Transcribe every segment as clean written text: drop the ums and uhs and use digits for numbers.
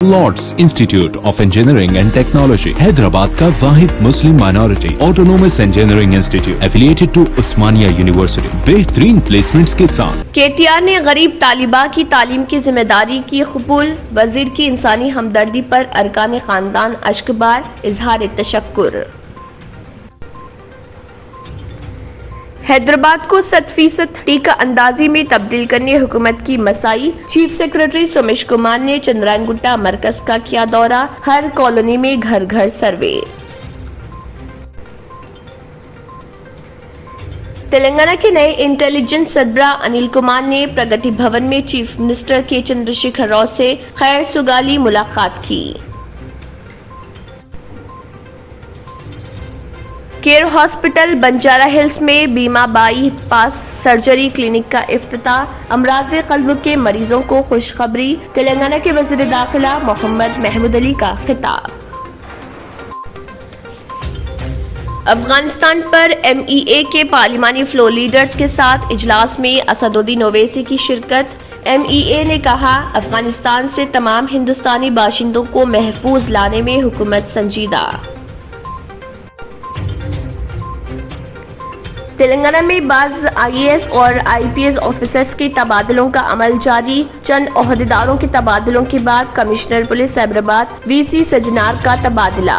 Lord's institute of engineering and technology Hyderabad का वाहिद मुस्लिम minority autonomous engineering institute affiliated to Osmania university बेहतरीन placements के साथ। KTR ने गरीब तालिबा की तालीम की जिम्मेदारी की कबूल। वजीर की इंसानी हमदर्दी पर अरकान खानदान अश्कबार, इजहार तशक्कुर। हैदराबाद को 100% टीका अंदाजी में तब्दील करने हुकूमत की मसाई। चीफ सेक्रेटरी सोमेश कुमार ने चंद्रायनगुट्टा मरकज का किया दौरा। हर कॉलोनी में घर घर सर्वे। तेलंगाना के नए इंटेलिजेंस सरबराह अनिल कुमार ने प्रगति भवन में चीफ मिनिस्टर के चंद्रशेखर राव से खैर सुगाली मुलाकात की। केयर हॉस्पिटल बंजारा हिल्स में बीमा बाई पास सर्जरी क्लिनिक का इफ्तिताह। अमराज कल्ब के मरीजों को खुशखबरी। तेलंगाना के वज़ीर दाखिला मोहम्मद महमूद अली का खिताब। अफगानिस्तान पर MEA के पार्लिमानी फ्लो लीडर्स के साथ इजलास में असदुद्दीन ओवैसी की शिरकत। MEA ने कहा, अफगानिस्तान से तमाम हिंदुस्तानी बाशिंदों को महफूज लाने में हुकूमत संजीदा। तेलंगाना में बाज़ IAS और IPS ऑफिसर्स के तबादलों का अमल जारी। चंद ओहदेदारों के तबादलों के बाद commissioner police Cyberabad VC Sajjanar का तबादला।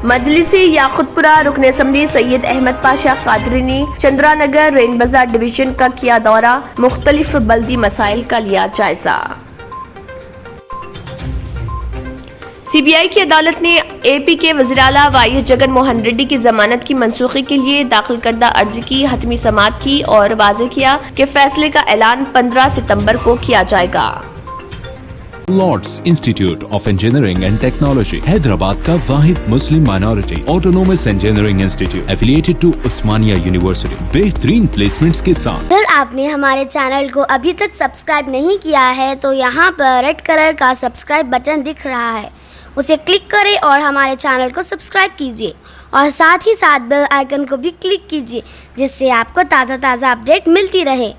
मजलिसी याकुतपुरा रुकन असम्बली सैयद अहमद पाशा कादरी ने चंद्रानगर रेन बाजार डिवीजन का किया दौरा। मुख्तलिफ बल्दी मसाइल का लिया जायजा। CBI की अदालत ने AP के वज़ीर-ए-आला YS जगन मोहन रेड्डी की जमानत की मनसूखी के लिए दाखिल करदा अर्जी की हतमी समाअत की और वाज़ेह किया कि फैसले का ऐलान 15 सितंबर को किया जाएगा। Lords institute of engineering and technology Hyderabad का वाहिद मुस्लिम minority autonomous engineering institute affiliated to Osmania university बेहतरीन प्लेसमेंट्स के साथ। अगर आपने हमारे चैनल को अभी तक सब्सक्राइब नहीं किया है तो यहाँ पर रेड कलर का सब्सक्राइब बटन दिख रहा है, उसे क्लिक करें और हमारे चैनल को सब्सक्राइब कीजिए और साथ ही साथ बेल आइकन को भी क्लिक कीजिए जिससे आपको ताज़ा अपडेट मिलती रहे।